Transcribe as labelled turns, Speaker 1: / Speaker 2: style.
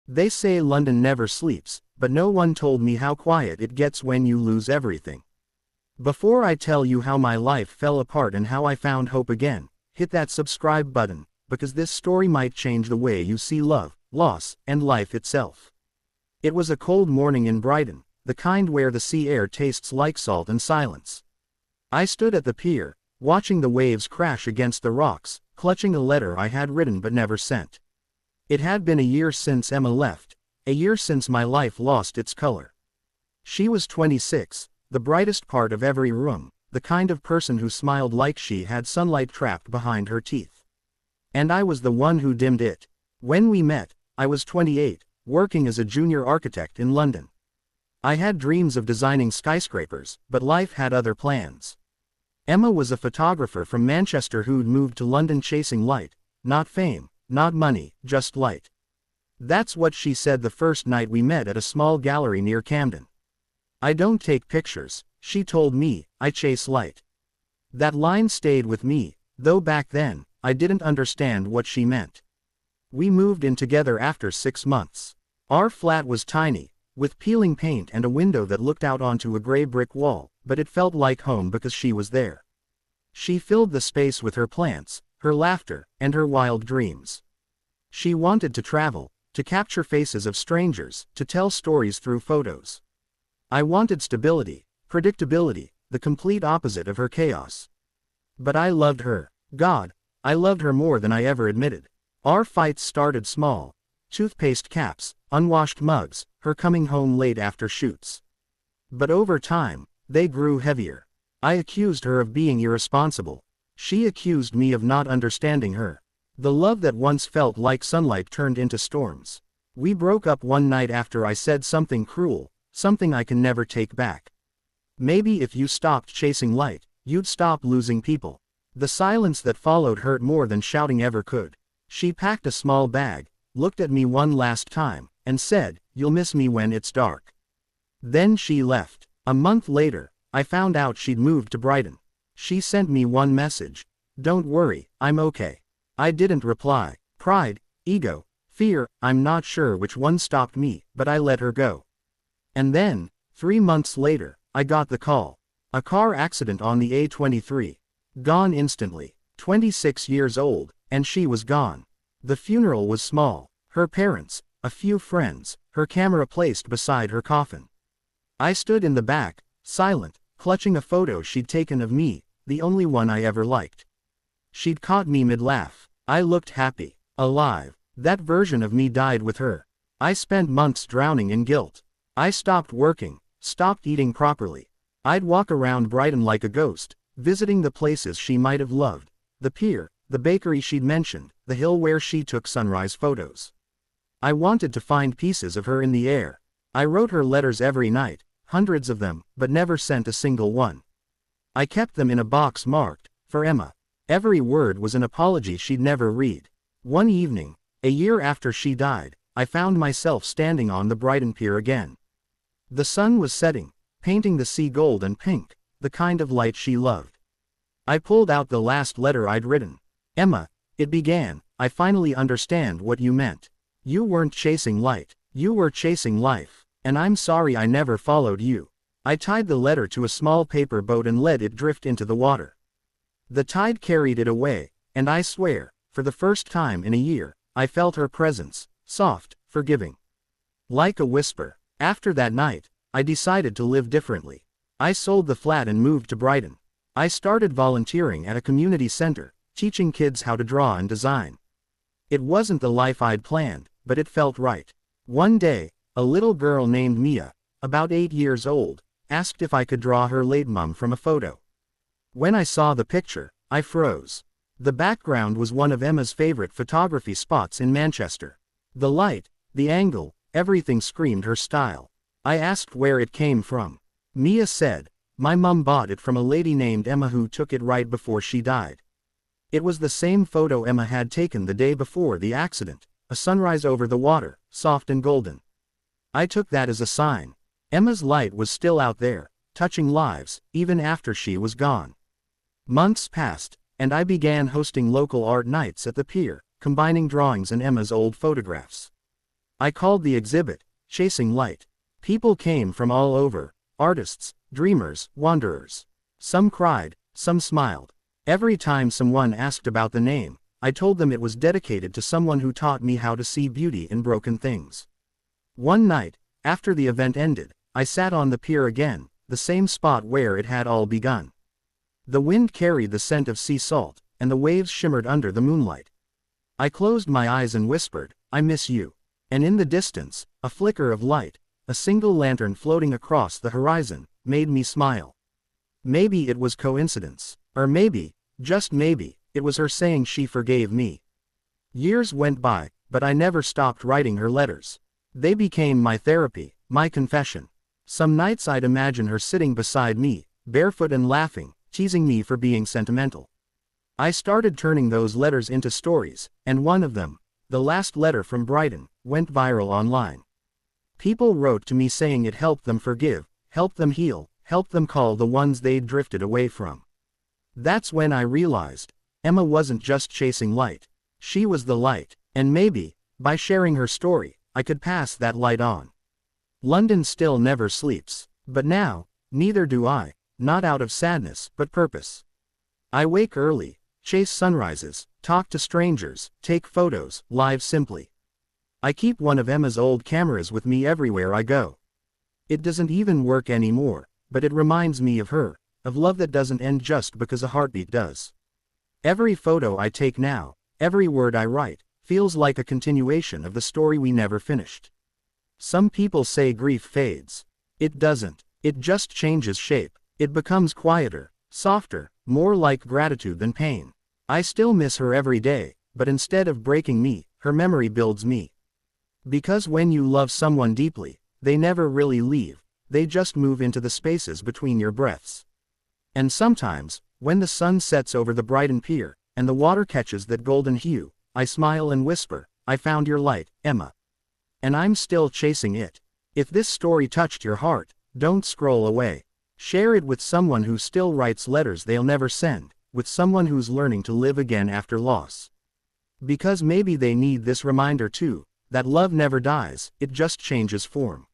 Speaker 1: They say London never sleeps, but no one told me how quiet it gets when you lose everything. Before I tell you how my life fell apart and how I found hope again, hit that subscribe button, because this story might change the way you see love, loss, and life itself. It was a cold morning in Brighton, the kind where the sea air tastes like salt and silence. I stood at the pier, watching the waves crash against the rocks, clutching a letter I had written but never sent. It had been a year since Emma left, a year since my life lost its color. She was 26, the brightest part of every room, the kind of person who smiled like she had sunlight trapped behind her teeth. And I was the one who dimmed it. When we met, I was 28, working as a junior architect in London. I had dreams of designing skyscrapers, but life had other plans. Emma was a photographer from Manchester who'd moved to London chasing light, not fame, not money, just light. That's what she said the first night we met at a small gallery near Camden. I don't take pictures, she told me, I chase light. That line stayed with me, though back then, I didn't understand what she meant. We moved in together after 6 months. Our flat was tiny, with peeling paint and a window that looked out onto a gray brick wall, but it felt like home because she was there. She filled the space with her plants, her laughter, and her wild dreams. She wanted to travel, to capture faces of strangers, to tell stories through photos. I wanted stability, predictability, the complete opposite of her chaos. But I loved her. God, I loved her more than I ever admitted. Our fights started small. Toothpaste caps, unwashed mugs, her coming home late after shoots. But over time, they grew heavier. I accused her of being irresponsible. She accused me of not understanding her. The love that once felt like sunlight turned into storms. We broke up one night after I said something cruel, something I can never take back. Maybe if you stopped chasing light, you'd stop losing people. The silence that followed hurt more than shouting ever could. She packed a small bag, looked at me one last time, and said, "You'll miss me when it's dark." Then she left. A month later, I found out she'd moved to Brighton. She sent me one message. "Don't worry, I'm okay." I didn't reply. Pride, ego, fear, I'm not sure which one stopped me, but I let her go. And then, 3 months later, I got the call. A car accident on the A23. Gone instantly. 26 years old, and she was gone. The funeral was small. Her parents, a few friends, her camera placed beside her coffin. I stood in the back, silent, clutching a photo she'd taken of me, the only one I ever liked. She'd caught me mid-laugh. I looked happy, alive. That version of me died with her. I spent months drowning in guilt. I stopped working, stopped eating properly. I'd walk around Brighton like a ghost, visiting the places she might have loved. The pier, the bakery she'd mentioned, the hill where she took sunrise photos. I wanted to find pieces of her in the air. I wrote her letters every night, hundreds of them, but never sent a single one. I kept them in a box marked, "For Emma." Every word was an apology she'd never read. One evening, a year after she died, I found myself standing on the Brighton pier again. The sun was setting, painting the sea gold and pink, the kind of light she loved. I pulled out the last letter I'd written. "Emma," it began, "I finally understand what you meant. You weren't chasing light, you were chasing life, and I'm sorry I never followed you." I tied the letter to a small paper boat and let it drift into the water. The tide carried it away, and I swear, for the first time in a year, I felt her presence, soft, forgiving. Like a whisper. After that night, I decided to live differently. I sold the flat and moved to Brighton. I started volunteering at a community center, teaching kids how to draw and design. It wasn't the life I'd planned, but it felt right. One day, a little girl named Mia, about 8 years old, asked if I could draw her late mum from a photo. When I saw the picture, I froze. The background was one of Emma's favorite photography spots in Manchester. The light, the angle, everything screamed her style. I asked where it came from. Mia said, "My mum bought it from a lady named Emma who took it right before she died." It was the same photo Emma had taken the day before the accident, a sunrise over the water, soft and golden. I took that as a sign. Emma's light was still out there, touching lives, even after she was gone. Months passed, and I began hosting local art nights at the pier, combining drawings and Emma's old photographs. I called the exhibit, Chasing Light. People came from all over, artists, dreamers, wanderers. Some cried, some smiled. Every time someone asked about the name, I told them it was dedicated to someone who taught me how to see beauty in broken things. One night, after the event ended, I sat on the pier again, the same spot where it had all begun. The wind carried the scent of sea salt, and the waves shimmered under the moonlight. I closed my eyes and whispered, "I miss you." And in the distance, a flicker of light, a single lantern floating across the horizon, made me smile. Maybe it was coincidence. Or maybe, just maybe, it was her saying she forgave me. Years went by, but I never stopped writing her letters. They became my therapy, my confession. Some nights I'd imagine her sitting beside me, barefoot and laughing, teasing me for being sentimental. I started turning those letters into stories, and one of them, the last letter from Brighton, went viral online. People wrote to me saying it helped them forgive, helped them heal, helped them call the ones they'd drifted away from. That's when I realized, Emma wasn't just chasing light. She was the light, and maybe, by sharing her story, I could pass that light on. London still never sleeps, but now, neither do I, not out of sadness, but purpose. I wake early, chase sunrises, talk to strangers, take photos, live simply. I keep one of Emma's old cameras with me everywhere I go. It doesn't even work anymore, but it reminds me of her, of love that doesn't end just because a heartbeat does. Every photo I take now, every word I write, feels like a continuation of the story we never finished. Some people say grief fades. It doesn't. It just changes shape. It becomes quieter, softer, more like gratitude than pain. I still miss her every day, but instead of breaking me, her memory builds me. Because when you love someone deeply, they never really leave, they just move into the spaces between your breaths. And sometimes, when the sun sets over the Brighton Pier, and the water catches that golden hue, I smile and whisper, "I found your light, Emma." And I'm still chasing it. If this story touched your heart, don't scroll away. Share it with someone who still writes letters they'll never send, with someone who's learning to live again after loss. Because maybe they need this reminder too, that love never dies, it just changes form.